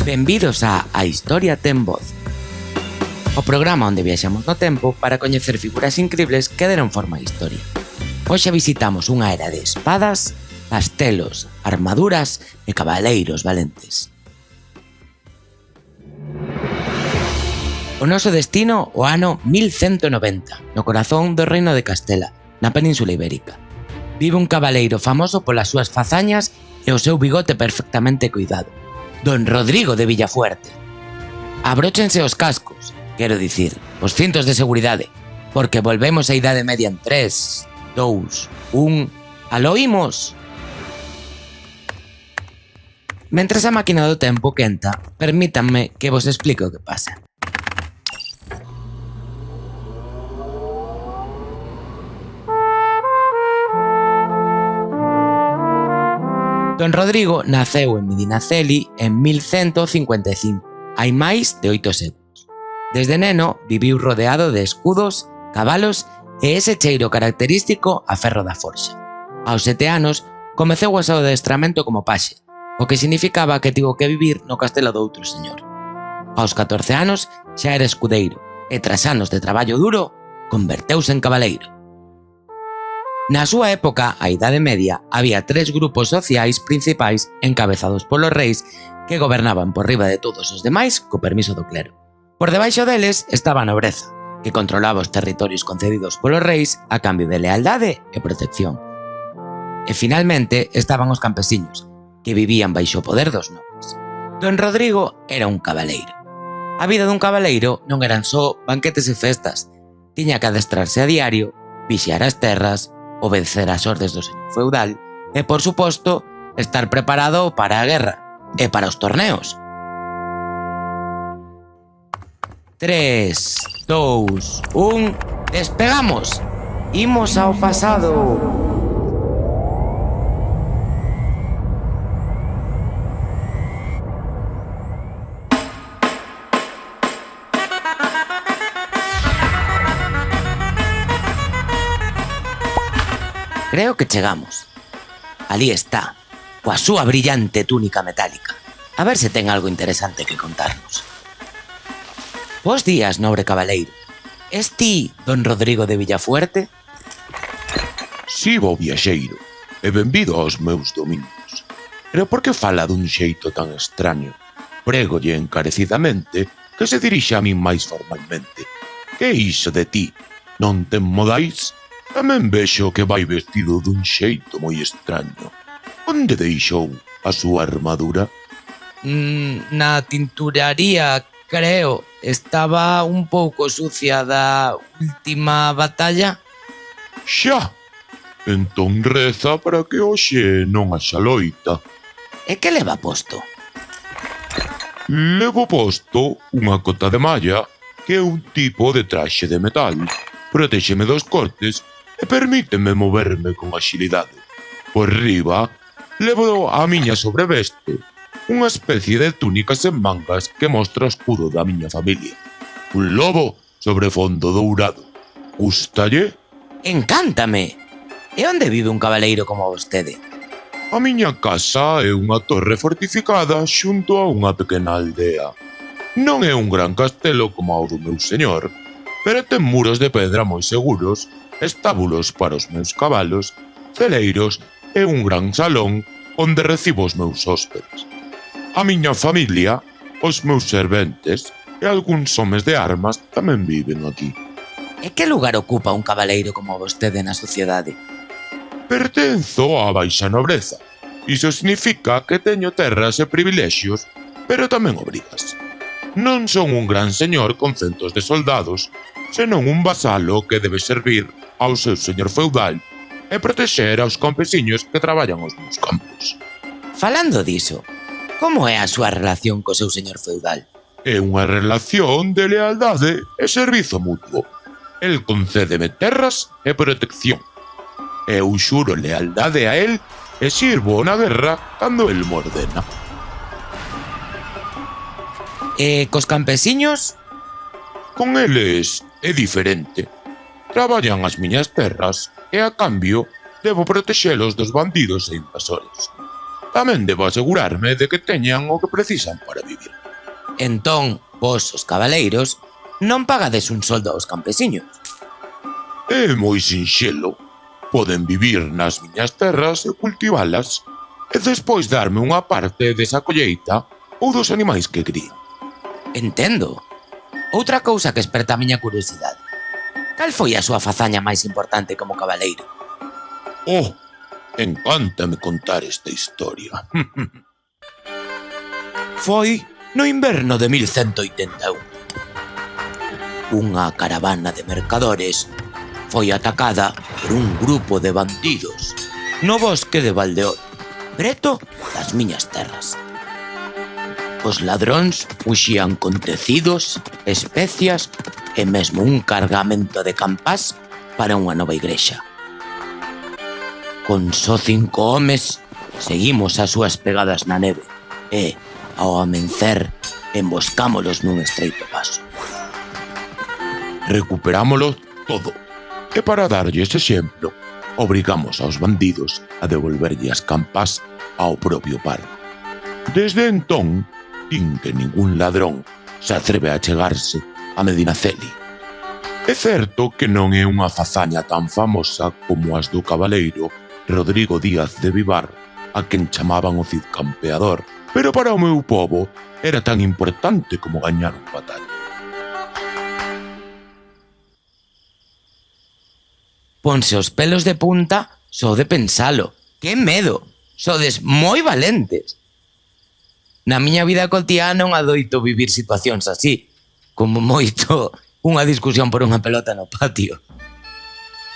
Benvidos a Historia ten voz, o programa onde viaxamos no tempo para coñecer figuras incribles que deron forma á historia. Hoxe visitamos unha era de espadas, castelos, armaduras e cabaleiros valentes. O noso destino o ano 1190, no corazón do reino de Castela, na Península Ibérica. Vive un cabaleiro famoso polas súas fazañas e o seu bigote perfectamente cuidado, Don Rodrigo de Villafuerte. Abróchense os cascos, quero dicir, os cintos de seguridade, porque volvemos á Idade Media en 3, 2, 1... ¡Aloímos! Mentres a máquina do tempo quenta, permítanme que vos explique o que pasa. Don Rodrigo naceu en Medinaceli en 1155, hai máis de 8 séculos. Desde neno viviu rodeado de escudos, cabalos e ese cheiro característico a ferro da forxa. Aos 7 anos comezou o seu adestramento como paxe, o que significaba que tivo que vivir no castelo do outro señor. Aos 14 anos xa era escudeiro e tras anos de traballo duro converteuse en cabaleiro. Na súa época, a Idade Media, había 3 grupos sociais principais encabezados polos reis que gobernaban por riba de todos os demais co permiso do clero. Por debaixo deles estaba a nobreza, que controlaba os territorios concedidos polos reis a cambio de lealdade e protección. E finalmente estaban os campesiños, que vivían baixo o poder dos nobres. Don Rodrigo era un cabaleiro. A vida dun cabaleiro non eran só banquetes e festas, tiña que adestrarse a diario, vixiar as terras, obedecer as ordes do señor feudal e, por suposto, estar preparado para a guerra e para os torneos. 3, 2, 1... ¡Despegamos! ¡Imos ao pasado! Creo que chegamos. Alí está, coa súa brillante túnica metálica. A ver se ten algo interesante que contarnos. Bos días, nobre cabaleiro. Es ti, don Rodrigo de Villafuerte? Si, bo viaxeiro, e benvido aos meus dominios. Pero por que fala dun xeito tan extraño? Prégolle encarecidamente que se dirixa a min máis formalmente. Que iso de ti? Non ten modais? Tamén vexo que vai vestido dun xeito moi extraño. Onde deixou a súa armadura? Na tinturaría, creo. Estaba un pouco sucia da última batalla. Xa! Entón reza para que hoxe non haxa loita. E que leva posto? Levo posto unha cota de malla que é un tipo de traxe de metal. Protéxeme dos cortes e permíteme moverme con axilidade. Por riba, levo a miña sobreveste, unha especie de túnica sen mangas que mostra o escudo da miña familia. Un lobo sobre fondo dourado. Gústalle? Encántame! E onde vive un cabaleiro como vostede? A miña casa é unha torre fortificada xunto a unha pequena aldea. Non é un gran castelo como o do meu señor, pero ten muros de pedra moi seguros, estábulos para os meus cabalos, celeiros e un gran salón onde recibo os meus hóspedes. A miña familia, os meus serventes e algúns homes de armas tamén viven aquí. E que lugar ocupa un cabaleiro como vostede na sociedade? Pertenzo á baixa nobreza. Iso significa que teño terras e privilexios, pero tamén obrigas. Non son un gran señor con centos de soldados, senón un vasalo que debe servir ao seu señor feudal e protexer aos campesiños que traballan os meus campos. Falando diso, como é a súa relación co seu señor feudal? É unha relación de lealdade e servizo mutuo. El concédeme terras e protección. Eu xuro lealdade a el e sirvo na guerra cando el me ordena. E cos campesiños? Con eles é diferente. Traballan as miñas terras e a cambio debo protexelos dos bandidos e invasores. Tamén debo asegurarme de que teñan o que precisan para vivir. Entón, vos, os cabaleiros, non pagades un soldo aos campesiños. É moi sinxelo. Poden vivir nas miñas terras e cultivalas, e despois darme unha parte desa colleita ou dos animais que crían. Entendo. Outra cousa que esperta a miña curiosidade. Cal foi a súa fazaña máis importante como cabaleiro? Oh, encántame contar esta historia. Foi no inverno de 1181. Unha caravana de mercadores foi atacada por un grupo de bandidos no bosque de Valdeor, preto das miñas terras. Os ladróns fuxían con tecidos, especias e mesmo un cargamento de campás para unha nova igrexa. Con só 5 homes seguimos as súas pegadas na neve e, ao amencer, emboscámolos nun estreito paso. Recuperámolo todo. E para darlles exemplo, obrigamos aos bandidos a devolverlle as campás ao propio paro. Desde entón, din que ningún ladrón se atreve a chegarse a Medinaceli. É certo que non é unha fazaña tan famosa como as do cabaleiro Rodrigo Díaz de Vivar, a quen chamaban o Cid Campeador, pero para o meu pobo era tan importante como gañar un batalla. Ponse os pelos de punta só de pensalo. Que medo! Sodes moi valentes. Na miña vida cotiá non adoito vivir situacións así, como moito unha discusión por unha pelota no patio.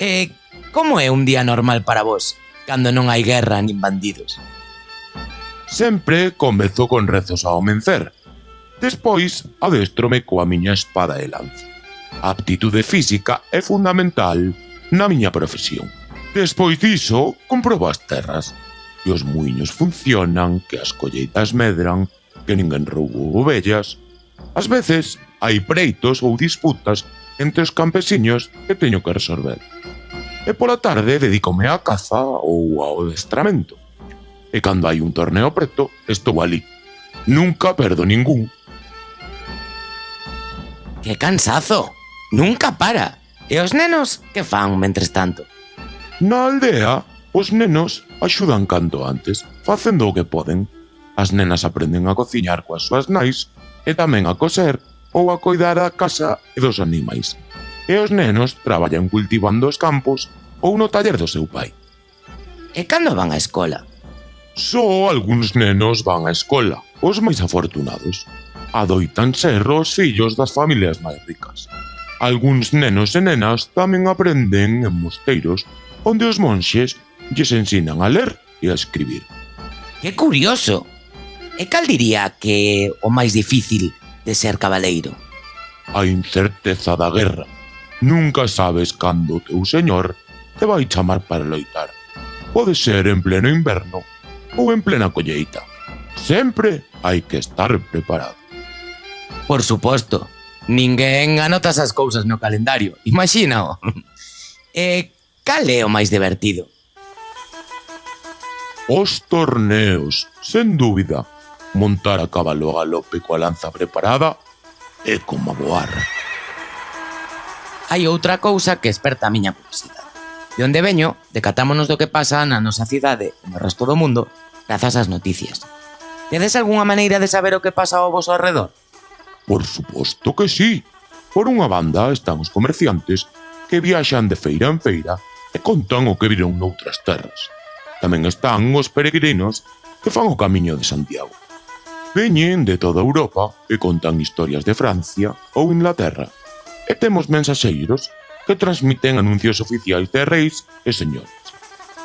E como é un día normal para vos, cando non hai guerra nin bandidos? Sempre comezo con rezos ao amencer. Despois adéstrome coa miña espada e lanza. A aptitude física é fundamental na miña profesión. Despois diso, comprobo as terras. Que os muiños funcionan, que as colleitas medran, que ninguén roubou ovellas. Ás veces, hai preitos ou disputas entre os campesiños que teño que resolver. E pola tarde dedícome á caza ou ao adestramento. E cando hai un torneo preto, estou ali. Nunca perdo ningún. Que cansazo! Nunca para! E os nenos, que fan mentres tanto? Na aldea, os nenos axudan canto antes, facendo o que poden. As nenas aprenden a cociñar coas súas nais e tamén a coser ou a coidar da casa e dos animais. E os nenos traballan cultivando os campos ou no taller do seu pai. E cando van á escola? Só algúns nenos van á escola, os máis afortunados. Adoitan ser os fillos das familias máis ricas. Algúns nenos e nenas tamén aprenden en mosteiros onde os monxes lles ensinan a ler e a escribir. Que curioso! E cal diría que é o máis difícil de ser cabaleiro? A incerteza da guerra. Nunca sabes cando o teu señor te vai chamar para loitar. Pode ser en pleno inverno ou en plena colleita. Sempre hai que estar preparado. Por suposto. Ninguén anota esas cousas no calendario. Imagínao. Cal é o máis divertido? Os torneos, sen dúbida. Montar a cabalo a galope coa lanza preparada é como voar. Hai outra cousa que esperta a miña curiosidade. De onde veño, decatámonos do que pasa na nosa cidade e no resto do mundo grazas ás noticias. Tedes algunha maneira de saber o que pasa ao vosso arredor? Por suposto que sí. Por unha banda están os comerciantes que viaxan de feira en feira e contan o que viron noutras terras. Tamén están os peregrinos que fan o camiño de Santiago. Veñen de toda Europa e contan historias de Francia ou Inglaterra. E temos mensaxeiros que transmiten anuncios oficiais de reis e señores.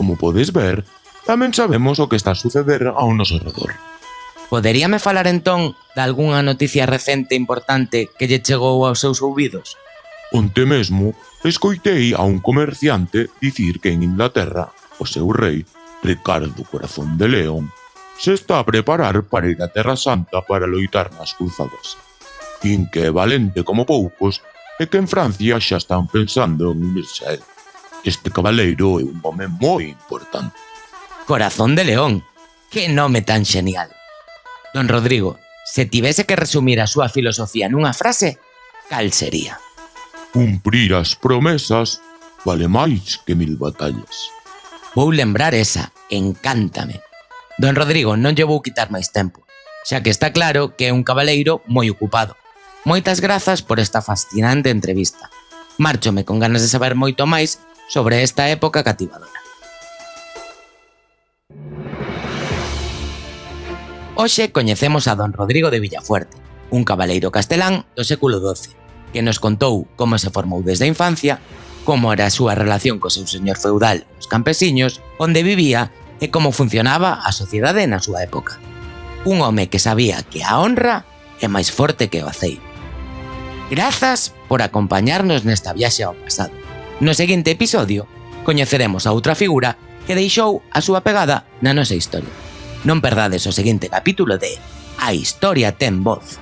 Como podes ver, tamén sabemos o que está a suceder ao noso redor. Poderíame falar entón de algunha noticia recente importante que lle chegou aos seus ouvidos? Onte mesmo, escoitei a un comerciante dicir que en Inglaterra o seu rei, Ricardo Corazón de León, se está a preparar para ir a Terra Santa para loitar nas cruzadas. Din que é valente como poucos e que en Francia xa están pensando en unirse a él. Este cabaleiro é un home moi importante. Corazón de León. Que nome tan xenial. Don Rodrigo, Se tivese que resumir a súa filosofía nunha frase, cal sería? Cumprir as promesas vale máis que 1000 batallas. Vou lembrar esa, encántame. Don Rodrigo, non lle vou quitar máis tempo, xa que está claro que é un cabaleiro moi ocupado. Moitas grazas por esta fascinante entrevista. Márchome con ganas de saber moito máis sobre esta época cativadora. Hoxe coñecemos a don Rodrigo de Villafuerte, un cabaleiro castelán do século XII, que nos contou como se formou desde a infancia, como era a súa relación co seu señor feudal, os campesiños, onde vivía e como funcionaba a sociedade na súa época. Un home que sabía que a honra é máis forte que o aceiro. Grazas por acompañarnos nesta viaxe ao pasado. No seguinte episodio, coñeceremos a outra figura que deixou a súa pegada na nosa historia. Non perdades o seguinte capítulo de A Historia ten voz.